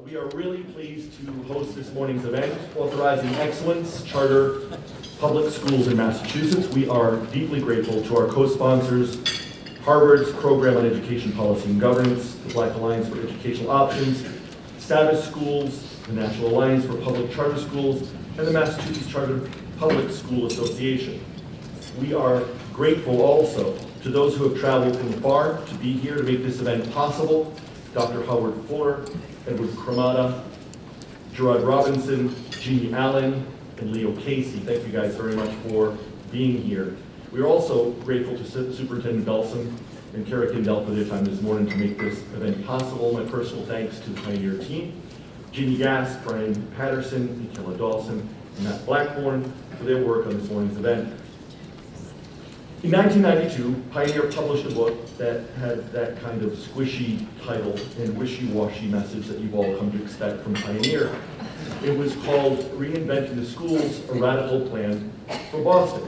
We are really pleased to host this morning's event, Authorizing Excellence, Charter Public Schools in Massachusetts. We are deeply grateful to our co-sponsors, Harvard's Program on Education Policy and Governance, the Black Alliance for Educational Options, Status Schools, the National Alliance for Public Charter Schools, and the Massachusetts Charter Public School Association. We are grateful also to those who have traveled from afar to be here to make this event possible. Dr. Howard Fuller, Edward Cremata, Gerard Robinson, Jeannie Allen, and Leo Casey. Thank you guys very much for being here. We are also grateful to Superintendent Belson and Kara Kindell for their time this morning to make this event possible. My personal thanks to the Pioneer team, Jeannie Gass, Brian Patterson, Michaela Dawson, and Matt Blackburn for their work on this morning's event. In 1992, Pioneer published a book that had that kind of squishy title and wishy-washy message that you've all come to expect from Pioneer. It was called Reinventing the Schools, A Radical Plan for Boston.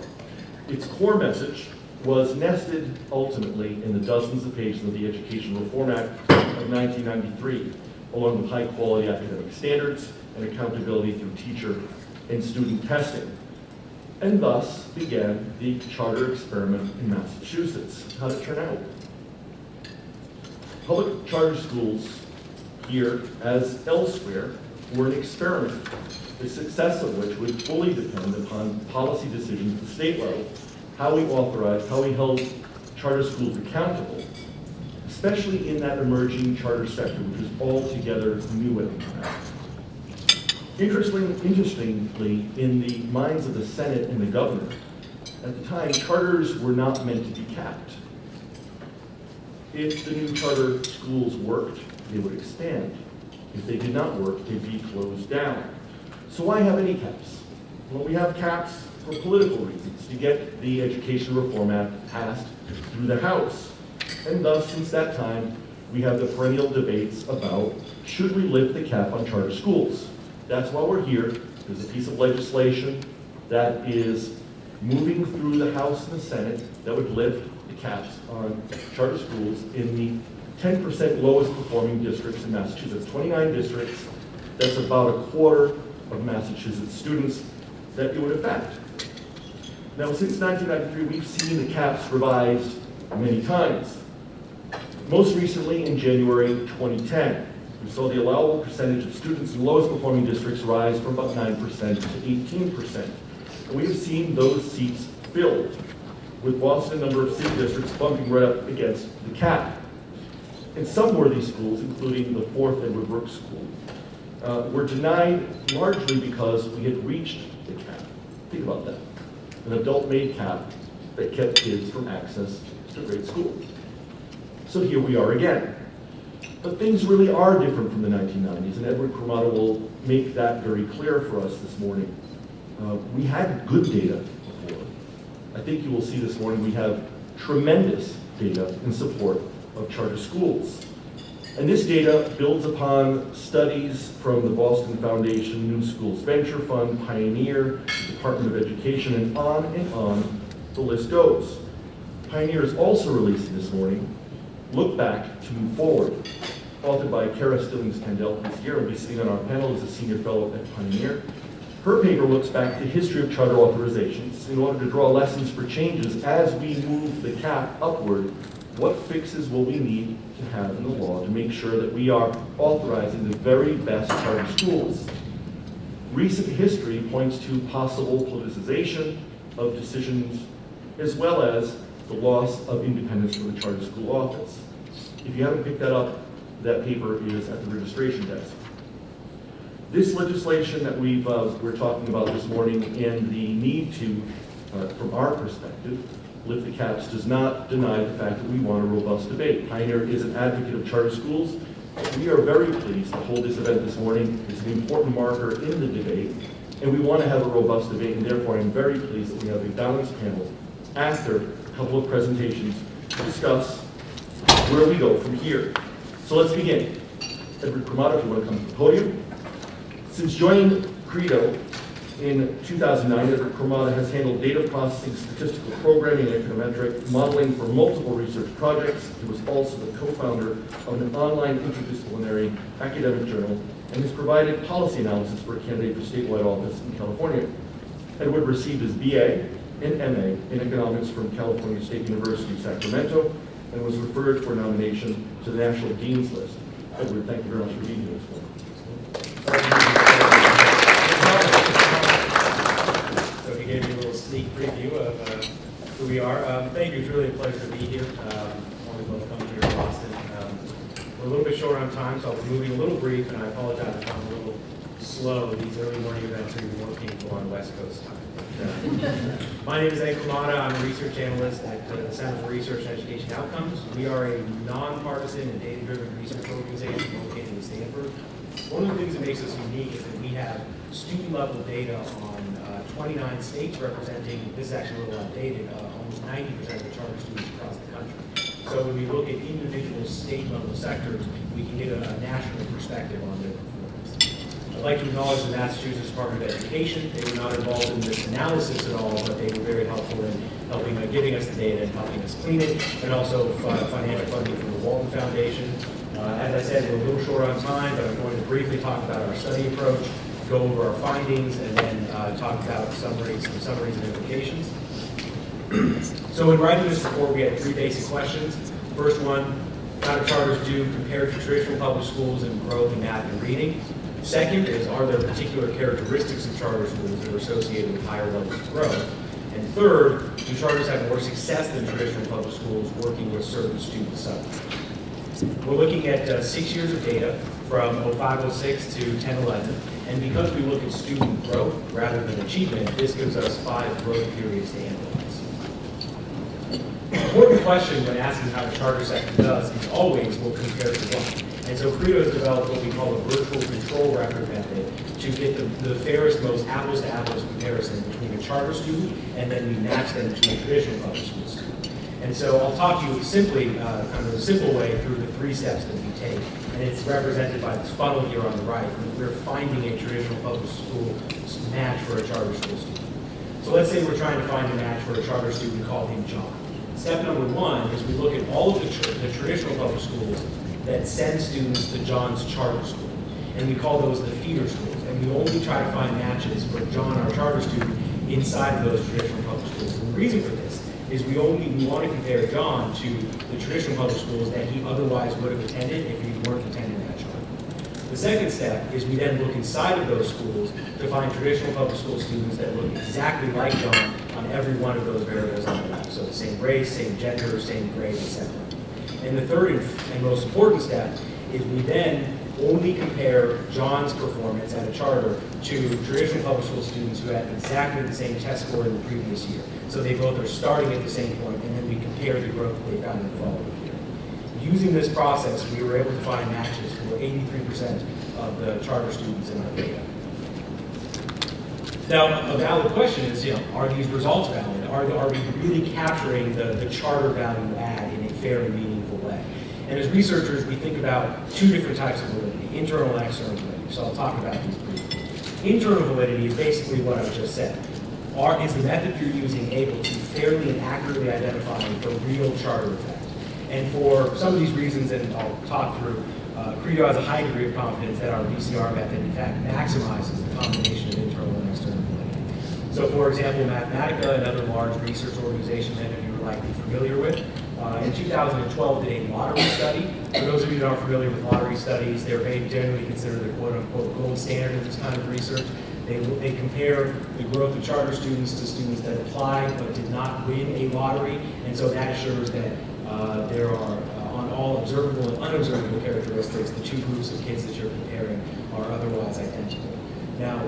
Its core message was nested ultimately in the dozens of pages of the Education Reform Act of 1993, along with high-quality academic standards and accountability through teacher and student testing. And thus began the charter experiment in Massachusetts. How did it turn out? Public charter schools here, as elsewhere, were an experiment, the success of which would fully depend upon policy decisions at the state level, how we authorized, how we held charter schools accountable, especially in that emerging charter sector, which was altogether new at the time. Interestingly, in the minds of the Senate and the governor, at the time, charters were not meant to be capped. If the new charter schools worked, they would expand. If they did not work, they'd be closed down. So why have any caps? Well, we have caps for political reasons, to get the Education Reform Act passed through the House. And thus, since that time, we have the perennial debates about, should we lift the cap on charter schools? That's why we're here. There's a piece of legislation that is moving through the House and the Senate that would lift the caps on charter schools in the 10% lowest performing districts in Massachusetts. 29 districts, that's about a quarter of Massachusetts students that it would affect. Now, since 1993, we've seen the caps revised many times. Most recently in January 2010. We saw the allowable percentage of students in the lowest performing districts rise from about 9% to 18%. And we have seen those seats filled, with Boston number of city districts bumping right up against the cap. And some worthy schools, including the 4th Edward Brooks School, were denied largely because we had reached the cap. Think about that. An adult-made cap that kept kids from access to great school. So here we are again. But things really are different from the 1990s, and Edward Cremata will make that very clear for us this morning. We had good data before. I think you will see this morning we have tremendous data in support of charter schools. And this data builds upon studies from the Boston Foundation, New Schools Venture Fund, Pioneer, the Department of Education, and on the list goes. Pioneer is also releasing this morning Look Back to Move Forward, authored by Kara Stillings-Kendall, who's here, will be sitting on our panel as a senior fellow at Pioneer. Her paper looks back at the history of charter authorizations in order to draw lessons for changes as we move the cap upward. What fixes will we need to have in the law to make sure that we are authorizing the very best charter schools? Recent history points to possible politicization of decisions, as well as the loss of independence for the charter school office. If you haven't picked that up, that paper is at the registration desk. This legislation that we're talking about this morning and the need to, from our perspective, lift the caps does not deny the fact that we want a robust debate. Pioneer is an advocate of charter schools. We are very pleased to hold this event this morning. It's an important marker in the debate, and we want to have a robust debate, and therefore I'm very pleased that we have a balanced panel after a couple of presentations to discuss where we go from here. So let's begin. Edward Cremata, if you want to come to the podium. Since joining CREDO in 2009, Edward Cremata has handled data processing, statistical programming, and econometric modeling for multiple research projects. He was also the co-founder of an online interdisciplinary academic journal, and has provided policy analysis for a candidate for statewide office in California. Edward received his BA and MA in economics from California State University, Sacramento, and was referred for nomination to the National Dean's List. Edward, thank you very much for being here this morning. So we gave you a little sneak preview of who we are. Thank you. It's really a pleasure to be here. Always love coming here in Boston. We're a little bit short on time, so I'll be moving a little brief, and I apologize if I'm a little slow. These early morning events are even more painful on West Coast time. My name is Cremata. I'm a research analyst at the Center for Research and Education Outcomes. We are a nonpartisan and data-driven research organization located in Stanford. One of the things that makes us unique is that we have student-level data on 29 states representing, this is actually a little outdated, almost 90% of the charter students across the country. So when we look at individual state-level sectors, we can get a national perspective on their performance. I'd like to acknowledge the Massachusetts Department of Education. They were not involved in this analysis at all, but they were very helpful in helping giving us the data and helping us clean it, and also financial funding from the Walton Foundation. As I said, we're a little short on time, but I'm going to briefly talk about our study approach, go over our findings, and then talk about some summaries and implications. So in writing this report, we had three basic questions. First one, how do charters do compared to traditional public schools in growth in math and reading? Second is, are there particular characteristics of charter schools that are associated with higher levels of growth? And third, do charters have more success than traditional public schools working with certain student subgroups? We're looking at 6 years of data from 05-06 to 10-11, and because we look at student growth rather than achievement, this gives us 5 growth periods to analyze. The important question when asking how the charter sector does is always, we'll compare to what. And so CREDO has developed what we call a virtual control record method to get the fairest, most apples-to-apples comparison between a charter student, and then we match them to a traditional public school student. And so I'll talk to you simply, kind of a simple way through the 3 steps that we take. And it's represented by this funnel here on the right. We're finding a traditional public school match for a charter school student. So let's say we're trying to find a match for a charter student, call him John. Step number 1 is we look at all of the traditional public schools that send students to John's charter school. And we call those the feeder schools. And we only try to find matches for John, our charter student, inside of those traditional public schools. And the reason for this is we want to compare John to the traditional public schools that he otherwise would have attended if he weren't attending that charter. The second step is we then look inside of those schools to find traditional public school students that look exactly like John on every one of those variables on the left. So the same race, same gender, same grade, etc. And the third and most important step is we then only compare John's performance at a charter to traditional public school students who had exactly the same test score in the previous year. So they both are starting at the same point, and then we compare the growth that they found in the following year. Using this process, we were able to find matches for 83% of the charter students in our data. Now, a valid question is, are these results valid? Are we really capturing the charter value add in a fair and meaningful way? And as researchers, we think about 2 different types of validity, internal and external validity. So I'll talk about these briefly. Internal validity is basically what I just said. Is the method you're using able to fairly and accurately identify the real charter effect? And for some of these reasons, and I'll talk through, CREDO has a high degree of confidence that our VCR method, in fact, maximizes the combination of internal and external validity. So for example, Mathematica, another large research organization that you're likely familiar with, in 2012 did a lottery study. For those of you that aren't familiar with lottery studies, they're generally considered the quote-unquote gold standard of this kind of research. They compare the growth of charter students to students that applied but did not win a lottery, and so that assures that there are, on all observable and unobservable characteristics, the 2 groups of kids that you're comparing are otherwise identical. Now,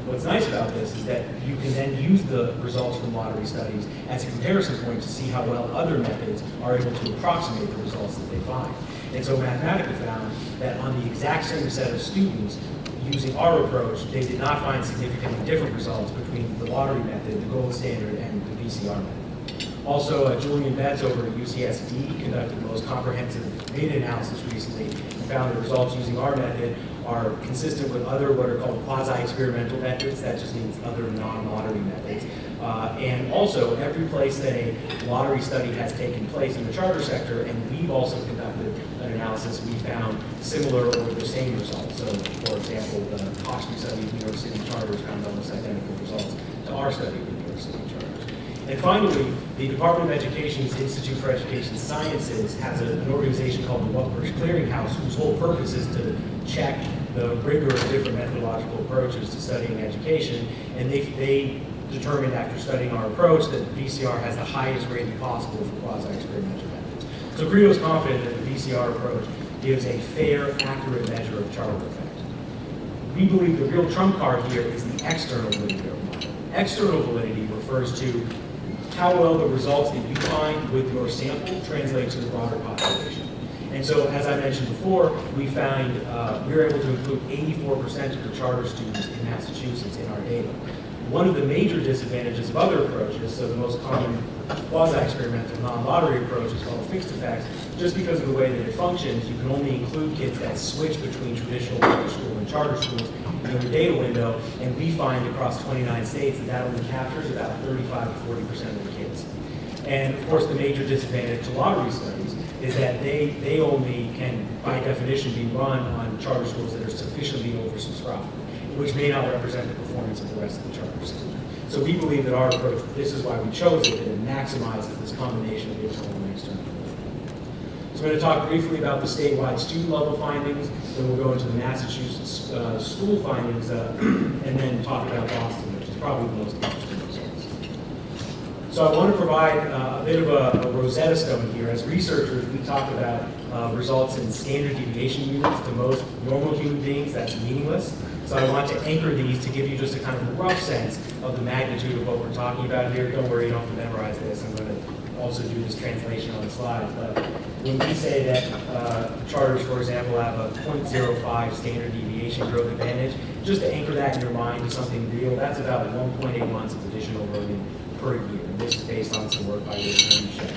what's nice about this is that you can then use the results from lottery studies as a comparison point to see how well other methods are able to approximate the results that they find. And so Mathematica found that on the exact same set of students, using our approach, they did not find significantly different results between the lottery method, the gold standard, and the VCR method. Also, Julian Betts over at UCSD conducted the most comprehensive data analysis recently and found the results using our method are consistent with other what are called quasi-experimental methods. That just means other non-lottery methods. And also, every place that a lottery study has taken place in the charter sector, and we've also conducted an analysis, we found similar or the same results. So, for example, the Hofstra study of New York City charters found almost identical results to our study of New York City charters. And finally, the Department of Education's Institute for Education Sciences has an organization called the Wupper's Clearinghouse, whose whole purpose is to check the rigor of different methodological approaches to studying education. And they determined after studying our approach that VCR has the highest rating possible for quasi-experimental methods. So CREDO is confident that the VCR approach gives a fair, accurate measure of charter effect. We believe the real trump card here is the external validity of model. External validity refers to how well the results that you find with your sample translate to the broader population. And so, as I mentioned before, we found we were able to include 84% of the charter students in Massachusetts in our data. One of the major disadvantages of other approaches, so the most common quasi-experimental non-lottery approach is called fixed effects, just because of the way that it functions, you can only include kids that switch between traditional public school and charter schools in your data window, and we find across 29 states that only captures about 35 to 40% of the kids. And of course, the major disadvantage to lottery studies is that they only can, by definition, be run on charter schools that are sufficiently oversubscribed, which may not represent the performance of the rest of the charter system. So we believe that our approach, this is why we chose it, that it maximizes this combination of internal and external. So I'm going to talk briefly about the statewide student level findings, then we'll go into the Massachusetts school findings, and then talk about Boston, which is probably the most interesting results. So I want to provide a bit of a Rosetta Stone here. As researchers, we talk about results in standard deviation units. To most normal human beings, that's meaningless. So I want to anchor these to give you just a kind of rough sense of the magnitude of what we're talking about here. Don't worry, you don't have to memorize this. I'm going to also do this translation on the slides. But when we say that charters, for example, have a 0.05 standard deviation growth advantage, just to anchor that in your mind to something real, that's about 1.8 months of additional learning per year. And this is based on some work by Rich Shep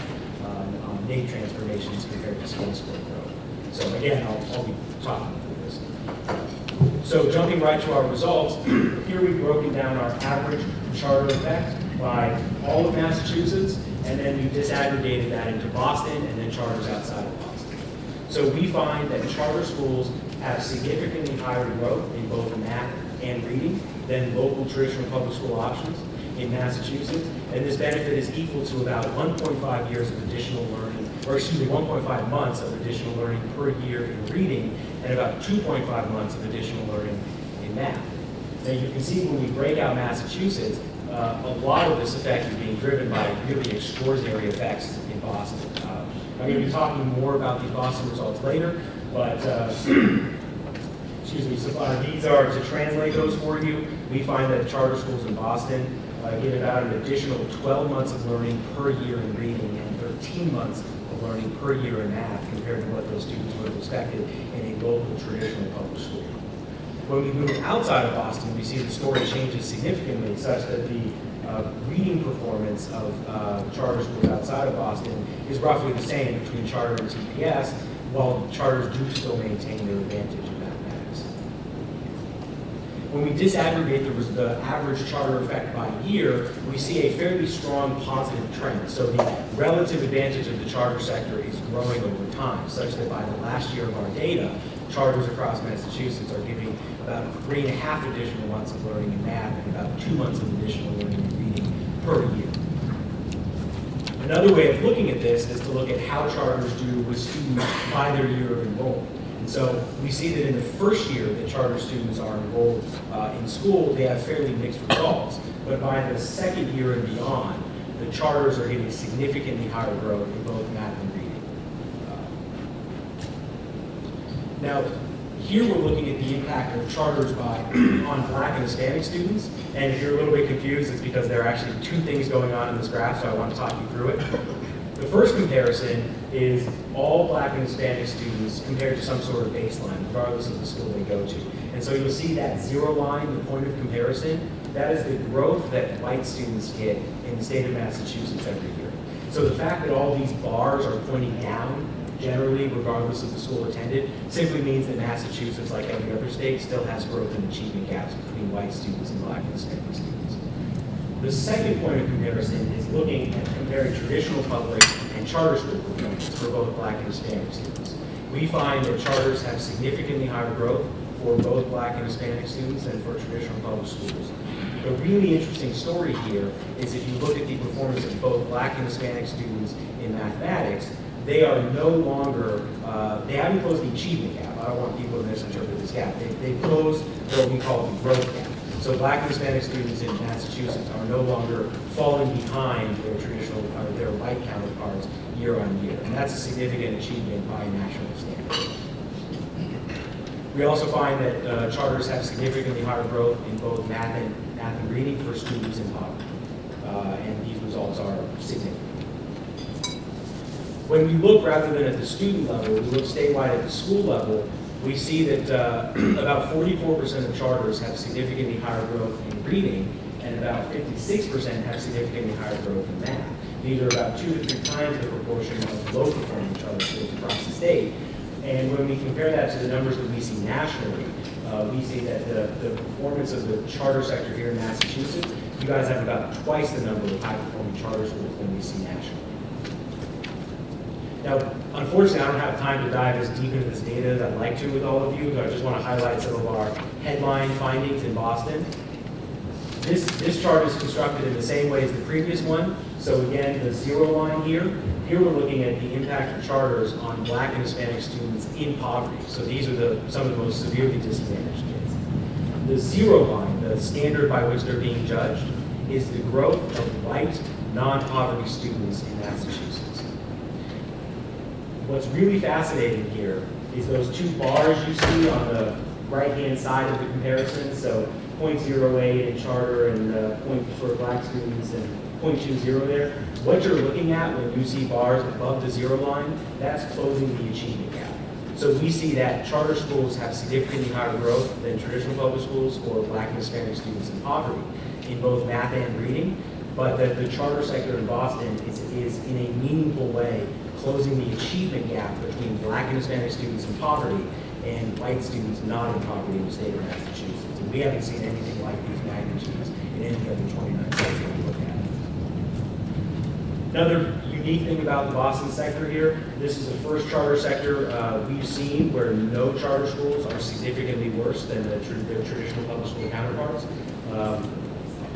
on NAEP transformations compared to skill score growth. So again, I'll be talking through this. So jumping right to our results, here we've broken down our average charter effect by all of Massachusetts, and then we disaggregated that into Boston and then charters outside of Boston. So we find that charter schools have significantly higher growth in both math and reading than local traditional public school options in Massachusetts, and this benefit is equal to about 1.5 years of additional learning, or excuse me, 1.5 months of additional learning per year in reading, and about 2.5 months of additional learning in math. Now you can see when we break out Massachusetts, a lot of this effect is being driven by really extraordinary effects in Boston. I'm going to be talking more about these Boston results later, but excuse me, so these are, to translate those for you, we find that charter schools in Boston give about an additional 12 months of learning per year in reading and 13 months of learning per year in math compared to what those students would have expected in a local traditional public school. When we move outside of Boston, we see the story changes significantly such that the reading performance of charter schools outside of Boston is roughly the same between charter and TPS, while charters do still maintain their advantage in mathematics. When we disaggregate the average charter effect by year, we see a fairly strong positive trend. So the relative advantage of the charter sector is growing over time, such that by the last year of our data, charters across Massachusetts are giving about 3.5 additional months of learning in math and about 2 months of additional learning in reading per year. Another way of looking at this is to look at how charters do with students by their year of enrollment. And so we see that in the first year that charter students are enrolled in school, they have fairly mixed results. But by the second year and beyond, the charters are getting significantly higher growth in both math and reading. Now, here we're looking at the impact of charters on Black and Hispanic students. And if you're a little bit confused, it's because there are actually two things going on in this graph, so I want to talk you through it. The first comparison is all Black and Hispanic students compared to some sort of baseline, regardless of the school they go to. And so you'll see that zero line, the point of comparison, that is the growth that white students get in the state of Massachusetts every year. So the fact that all these bars are pointing down, generally, regardless of the school attended, simply means that Massachusetts, like every other state, still has growth and achievement gaps between white students and Black and Hispanic students. The second point of comparison is looking at comparing traditional public and charter school performance for both Black and Hispanic students. We find that charters have significantly higher growth for both Black and Hispanic students than for traditional public schools. The really interesting story here is if you look at the performance of both Black and Hispanic students in mathematics, they are no longer, they haven't closed the achievement gap. I don't want people to misinterpret this gap. They've closed what we call the growth gap. So Black and Hispanic students in Massachusetts are no longer falling behind their traditional, their white counterparts year on year. And that's a significant achievement by national standards. We also find that charters have significantly higher growth in both math and reading for students in poverty. And these results are significant. When we look rather than at the student level, we look statewide at the school level, we see that about 44% of charters have significantly higher growth in reading, and about 56% have significantly higher growth in math. These are about 2 to 3 times the proportion of low-performing charter schools across the state. And when we compare that to the numbers that we see nationally, we see that the performance of the charter sector here in Massachusetts, you guys have about twice the number of high-performing charter schools than we see nationally. Now, unfortunately, I don't have time to dive as deep into this data as I'd like to with all of you, but I just want to highlight some of our headline findings in Boston. This chart is constructed in the same way as the previous one. So again, the zero line here we're looking at the impact of charters on Black and Hispanic students in poverty. So these are some of the most severely disadvantaged kids. The zero line, the standard by which they're being judged, is the growth of white, non-poverty students in Massachusetts. What's really fascinating here is those 2 bars you see on the right-hand side of the comparison. So 0.08 in charter and point for Black students and 0.20 there. What you're looking at when you see bars above the zero line, that's closing the achievement gap. So we see that charter schools have significantly higher growth than traditional public schools for Black and Hispanic students in poverty in both math and reading, but that the charter sector in Boston is in a meaningful way closing the achievement gap between Black and Hispanic students in poverty and white students not in poverty in the state of Massachusetts. And we haven't seen anything like these magnitudes in any other 29 states that we look at. Another unique thing about the Boston sector here, this is the first charter sector we've seen where no charter schools are significantly worse than their traditional public school counterparts.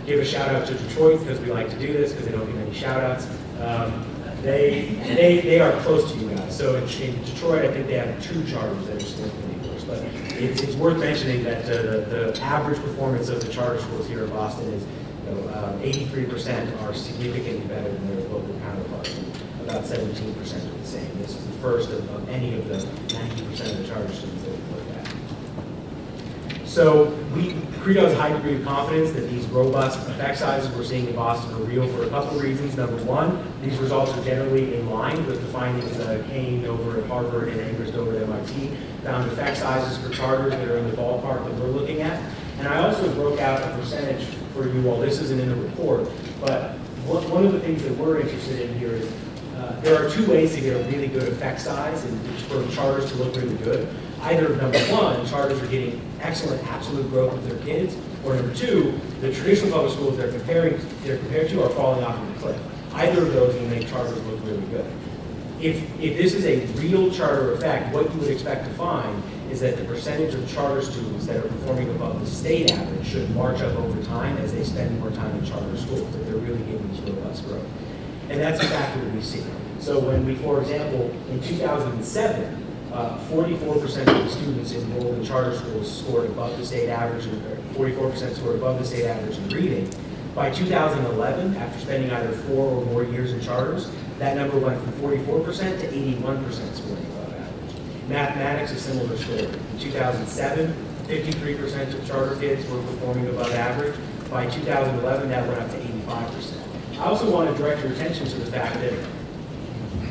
Give a shout out to Detroit because we like to do this because they don't get any shout outs. They are close to you guys. So in Detroit, I think they have 2 charters that are significantly worse. But it's worth mentioning that the average performance of the charter schools here in Boston is 83% are significantly better than their local counterparts, and about 17% are the same. This is the first of any of the 90% of the charter students that we've looked at. So CREDO has a high degree of confidence that these robust effect sizes we're seeing in Boston are real for a couple of reasons. Number one, these results are generally in line with the findings that Kane over at Harvard and Angrist over at MIT found effect sizes for charters that are in the ballpark that we're looking at. And I also broke out a percentage for you all. This isn't in the report, but one of the things that we're interested in here is there are 2 ways to get a really good effect size and for charters to look really good. Either number one, charters are getting excellent absolute growth of their kids, or number 2, the traditional public schools they're compared to are falling off of the cliff. Either of those will make charters look really good. If this is a real charter effect, what you would expect to find is that the percentage of charter students that are performing above the state average should march up over time as they spend more time in charter schools, that they're really getting this robust growth. And that's exactly what we see. So when we, for example, in 2007, 44% of the students enrolled in charter schools scored above the state average, and 44% scored above the state average in reading. By 2011, after spending either 4 or more years in charters, that number went from 44% to 81% scoring above average. Mathematics, a similar story. In 2007, 53% of charter kids were performing above average. By 2011, that went up to 85%. I also want to direct your attention to the fact that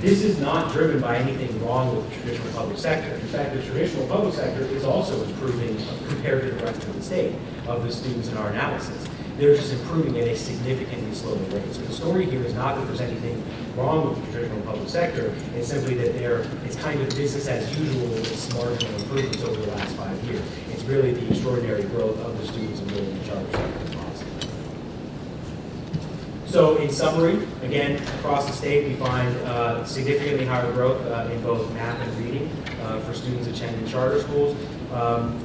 this is not driven by anything wrong with the traditional public sector. In fact, the traditional public sector is also improving compared to the rest of the state of the students in our analysis. They're just improving at a significantly slower rate. So the story here is not that there's anything wrong with the traditional public sector. It's simply that it's kind of business as usual with marginal improvements over the last 5 years. It's really the extraordinary growth of the students enrolled in the charter sector in Boston. So in summary, again, across the state, we find significantly higher growth in both math and reading for students attending charter schools.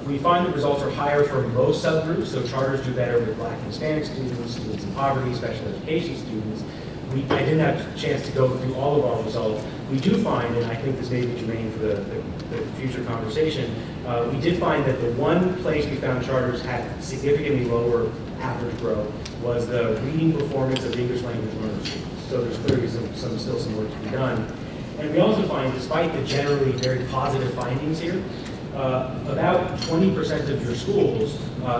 We find the results are higher for most subgroups, so charters do better with Black and Hispanic students, students in poverty, special education students. I didn't have a chance to go through all of our results. We do find, and I think this may be germane for the future conversation, we did find that the one place we found charters had significantly lower average growth was the reading performance of English language learners students. So there's clearly still some work to be done. And we also find, despite the generally very positive findings here, about 20% of your schools,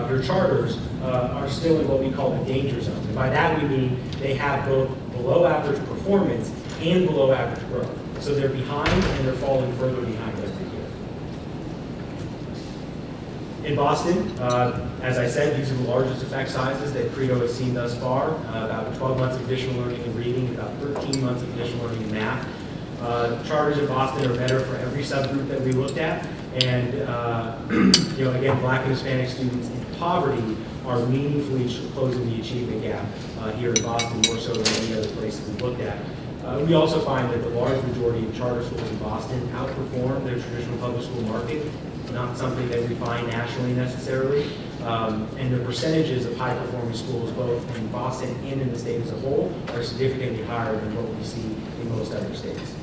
your charters, are still in what we call the danger zone. And by that we mean they have both below average performance and below average growth. So they're behind and they're falling further behind every year. In Boston, as I said, these are the largest effect sizes that CREDO has seen thus far, about 12 months of additional learning in reading, about 13 months of additional learning in math. Charters in Boston are better for every subgroup that we looked at. And again, Black and Hispanic students in poverty are meaningfully closing the achievement gap here in Boston, more so than any other place that we looked at. We also find that the large majority of charter schools in Boston outperform their traditional public school market, not something that we find nationally necessarily. And the percentages of high-performing schools, both in Boston and in the state as a whole, are significantly higher than what we see in most other states.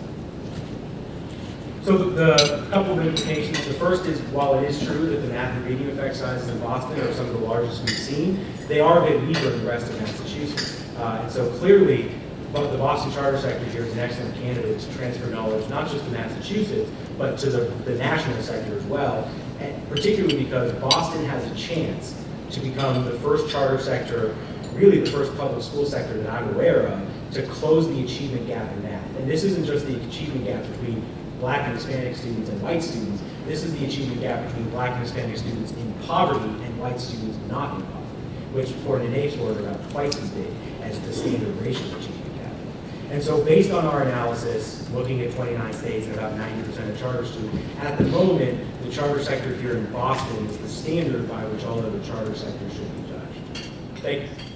So the couple of implications. The first is, while it is true that the math and reading effect sizes in Boston are some of the largest we've seen, they are a bit weaker than the rest of Massachusetts. And so clearly, the Boston charter sector here is an excellent candidate to transfer knowledge, not just to Massachusetts, but to the national sector as well, and particularly because Boston has a chance to become the first charter sector, really the first public school sector that I'm aware of, to close the achievement gap in math. And this isn't just the achievement gap between Black and Hispanic students and white students. This is the achievement gap between Black and Hispanic students in poverty and white students not in poverty, which for an innate score is about twice as big as the standard racial achievement gap. And so based on our analysis, looking at 29 states and about 90% of charter students, at the moment, the charter sector here in Boston is the standard by which all other charter sectors should be judged. Thank you.